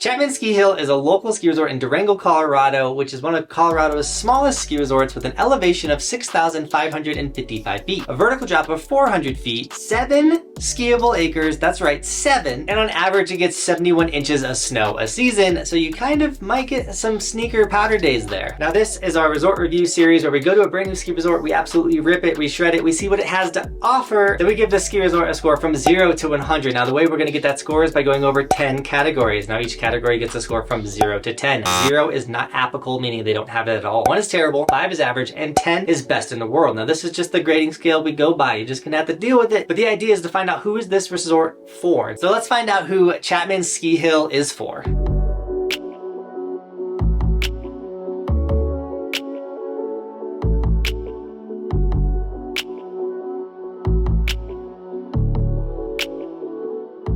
Chapman Ski Hill is a local ski resort in Durango, Colorado, which is one of Colorado's smallest ski resorts with an elevation of 6,555 feet, a vertical drop of 400 feet, 7 skiable acres, that's right, 7, and on average it gets 71 inches of snow a season, so you kind of might get some sneaker powder days there. Now this is our resort review series where we go to a brand new ski resort, we absolutely rip it, we shred it, we see what it has to offer, then we give the ski resort a score from 0 to 100. Now the way we're going to get that score is by going over 10 categories. Now each category gets a score from 0 to 10. 0 is not applicable, meaning they don't have it at all. 1 is terrible, 5 is average, and 10 is best in the world. Now this is just the grading scale we go by. You're just gonna have to deal with it. But the idea is to find out who is this resort for. So let's find out who Chapman Ski Hill is for.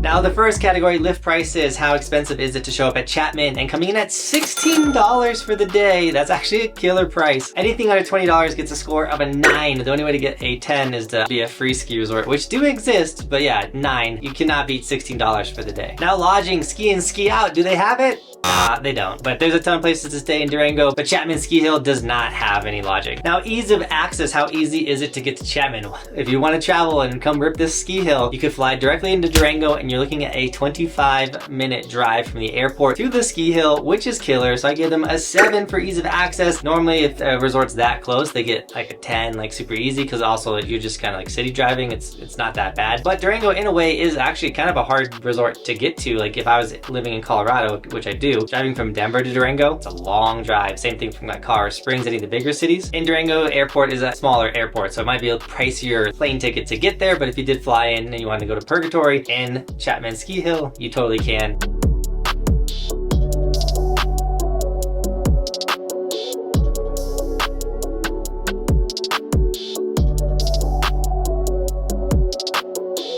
Now the first category, lift prices. How expensive is it to show up at Chapman? And coming in at $16 for the day, that's actually a killer price. Anything under $20 gets a score of a 9. The only way to get a 10 is to be a free ski resort, which do exist, but yeah, 9. You cannot beat $16 for the day. Now lodging, ski in, ski out, do they have it? Nah, they don't, but there's a ton of places to stay in Durango, but Chapman Ski Hill does not have any lodging. Now, ease of access, how easy is it to get to Chapman? If you want to travel and come rip this ski hill, you could fly directly into Durango and you're looking at a 25-minute drive from the airport to the ski hill, which is killer, so I give them a 7 for ease of access. Normally, if a resort's that close, they get like a 10, like super easy, because also you're just kind of like city driving, it's not that bad. But Durango, in a way, is actually kind of a hard resort to get to. Like if I was living in Colorado, which I do, driving from Denver to Durango, it's a long drive. Same thing from like Colorado Springs, any of the bigger cities. In Durango, airport is a smaller airport, so it might be a pricier plane ticket to get there, but if you did fly in and you wanted to go to Purgatory in Chapman Ski Hill, you totally can.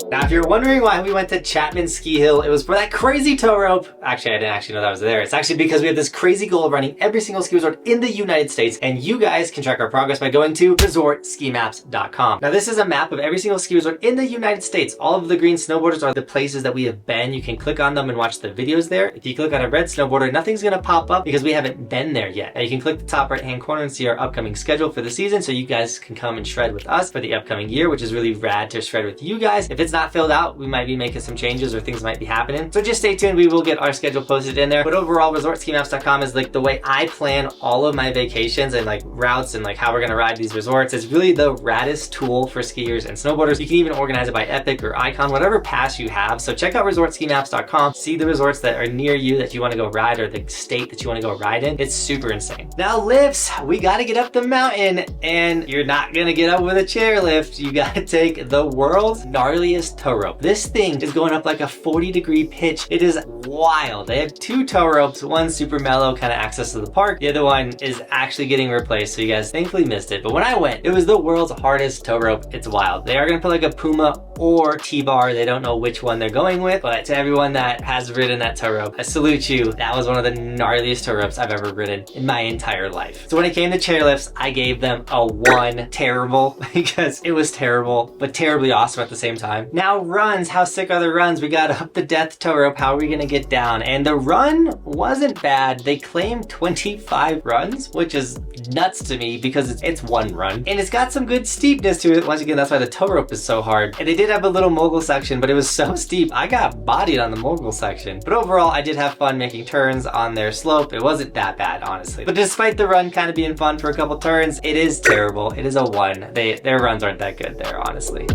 Now, if you're wondering why we went to Chapman Ski Hill, it was for that crazy tow rope. Actually, I didn't actually know that was there. It's actually because we have this crazy goal of running every single ski resort in the United States, and you guys can track our progress by going to resortskimaps.com. Now, this is a map of every single ski resort in the United States. All of the green snowboarders are the places that we have been. You can click on them and watch the videos there. If you click on a red snowboarder, nothing's gonna pop up because we haven't been there yet. Now, you can click the top right-hand corner and see our upcoming schedule for the season, so you guys can come and shred with us for the upcoming year, which is really rad to shred with you guys. If it's not filled out, we might be making some changes or things might be happening. So just stay tuned. We will get our schedule posted in there. But overall, resortskimaps.com is like the way I plan all of my vacations and like routes and like how we're gonna ride these resorts. It's really the raddest tool for skiers and snowboarders. You can even organize it by Epic or Icon, whatever pass you have. So check out resortskimaps.com. See the resorts that are near you that you want to go ride or the state that you want to go ride in. It's super insane. Now lifts, we got to get up the mountain, and you're not gonna get up with a chairlift. You got to take the world's gnarliest tow rope. This thing is going up like a 40-degree pitch. It is wild. They have 2 tow ropes, one super mellow, kind of access to the park. The other one is actually getting replaced, so you guys thankfully missed it. But when I went, it was the world's hardest tow rope. It's wild. They are gonna put like a Puma or T-bar. They don't know which one they're going with, but to everyone that has ridden that tow rope, I salute you. That was one of the gnarliest tow ropes I've ever ridden in my entire life. So when it came to chairlifts, I gave them a 1. Terrible, because it was terrible, but terribly awesome at the same time. Now runs, how sick are the runs? We got up the death tow rope. How are we gonna get down? And the run wasn't bad. They claimed 25 runs, which is nuts to me because it's 1 run. And it's got some good steepness to it. Once again, that's why the tow rope is so hard. And they did have a little mogul section, but it was so steep. I got bodied on the mogul section. But overall, I did have fun making turns on their slope. It wasn't that bad, honestly. But despite the run kind of being fun for a couple turns, it is terrible. It is a 1. Their runs aren't that good there, honestly.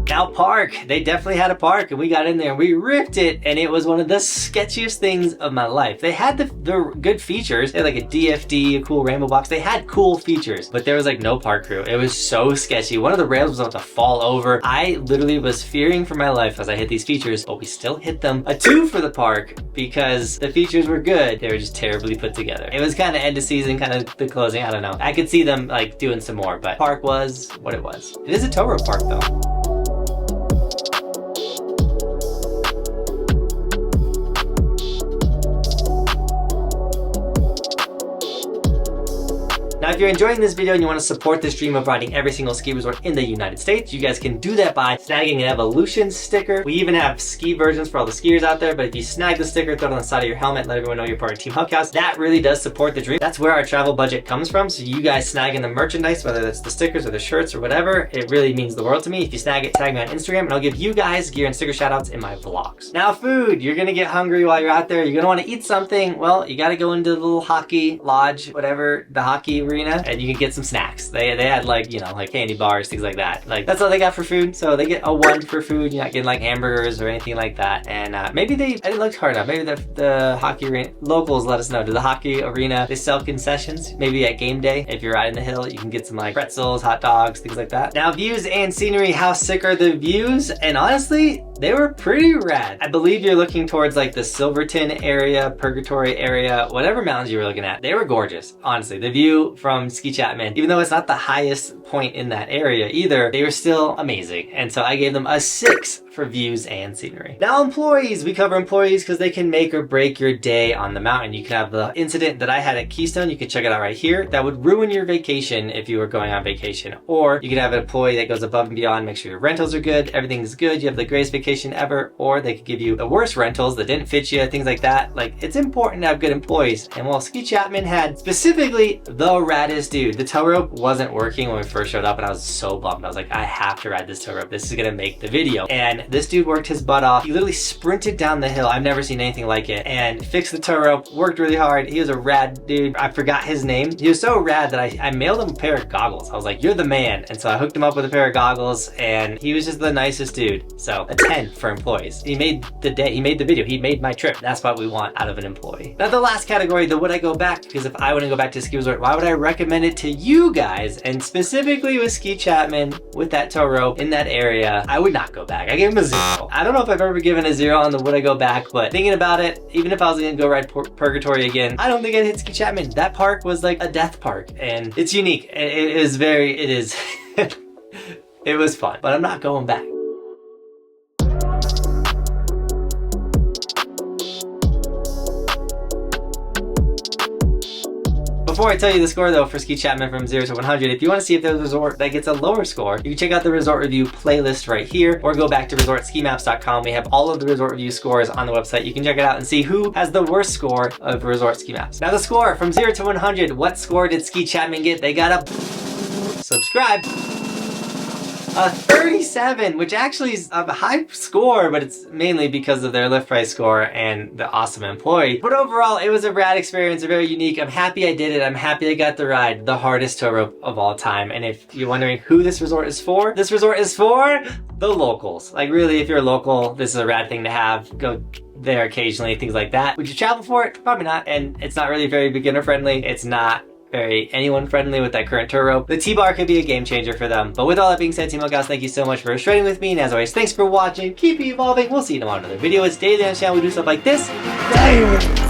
Now park, they definitely had a park, and we got in there and we ripped it, and it was one of the sketchiest things of my life. They had the good features. They had like a DFD, a cool rainbow box. They had cool features, but there was like no park crew. It was so sketchy. One of the rails was about to fall over. I literally was fearing for my life as I hit these features, but we still hit them. A 2 for the park because the features were good. They were just terribly put together. It was kind of end of season, kind of the closing. I don't know. I could see them like doing some more, but park was what it was. It is a tow rope park though. if you're enjoying this video and you want to support this dream of riding every single ski resort in the United States, you guys can do that by snagging an Evolution sticker. We even have ski versions for all the skiers out there, but if you snag the sticker, throw it on the side of your helmet, let everyone know you're part of Team Buckhouse, that really does support the dream. That's where our travel budget comes from. So you guys snagging the merchandise, whether that's the stickers or the shirts or whatever, it really means the world to me. If you snag it, tag me on Instagram and I'll give you guys gear and sticker shout outs in my vlogs. Now food, you're gonna get hungry while you're out there. You're gonna want to eat something. Well, you gotta go into the little hockey lodge, whatever, the hockey arena, and you can get some snacks. They had like, you know, like candy bars, things like that. Like that's all they got for food. So they get a 1 for food. You're not getting like hamburgers or anything like that. And maybe I didn't look hard enough. Maybe the hockey arena locals let us know. Do the hockey arena, they sell concessions? Maybe at game day, if you're riding the hill, you can get some like pretzels, hot dogs, things like that. Now views and scenery, how sick are the views? And honestly, they were pretty rad. I believe you're looking towards like the Silverthorne area, Purgatory area, whatever mountains you were looking at. They were gorgeous, honestly. The view from Ski Chapman, even though it's not the highest point in that area either, they were still amazing. And so I gave them a 6 for views and scenery. Now employees, we cover employees because they can make or break your day on the mountain. You can have the incident that I had at Keystone, you can check it out right here, that would ruin your vacation if you were going on vacation. Or you could have an employee that goes above and beyond, make sure your rentals are good, everything's good, you have the greatest vacation ever, or they could give you the worst rentals that didn't fit you, things like that. Like, it's important to have good employees. And while Ski Chapman had specifically the raddest dude, the tow rope wasn't working when we first showed up and I was so bummed. I was like, I have to ride this tow rope. This is gonna make the video. And this dude worked his butt off. He literally sprinted down the hill. I've never seen anything like it. And fixed the tow rope, worked really hard. He was a rad dude. I forgot his name. He was so rad that I mailed him a pair of goggles. I was like, you're the man. And so I hooked him up with a pair of goggles and he was just the nicest dude. So a 10 for employees. He made the day, he made the video, he made my trip. That's what we want out of an employee. Now the last category, the would I go back? Because if I wouldn't go back to a ski resort, why would I recommend it to you guys? And specifically with Ski Chapman, with that tow rope in that area, I would not go back. I gave him a 0. I don't know if I've ever given a 0 on the would I go back, but thinking about it, even if I was gonna go ride Purgatory again, I don't think I'd hit Ski Chapman. That park was like a death park and it's unique. It is, it was fun, but I'm not going back. Before I tell you the score though for Ski Chapman from 0 to 100, if you want to see if there's a resort that gets a lower score, you can check out the resort review playlist right here or go back to resortskimaps.com. We have all of the resort review scores on the website. You can check it out and see who has the worst score of resort ski maps. Now the score from 0 to 100, what score did Ski Chapman get? They got a subscribe. A 37, which actually is a high score, but it's mainly because of their lift price score and the awesome employee. But overall, it was a rad experience, very unique. I'm happy I did it. I'm happy I got the ride, the hardest tow rope of all time. And if you're wondering who this resort is for, this resort is for the locals. Like really, if you're local, this is a rad thing to have. Go there occasionally, things like that. Would you travel for it? Probably not. And it's not really very beginner friendly. It's not very anyone friendly with that current tow rope. The T-bar could be a game changer for them. But with all that being said, Team Buckhouse, thank you so much for shredding with me. And as always, thanks for watching. Keep evolving. We'll see you tomorrow in another video. It's daily on the channel. We do stuff like this daily.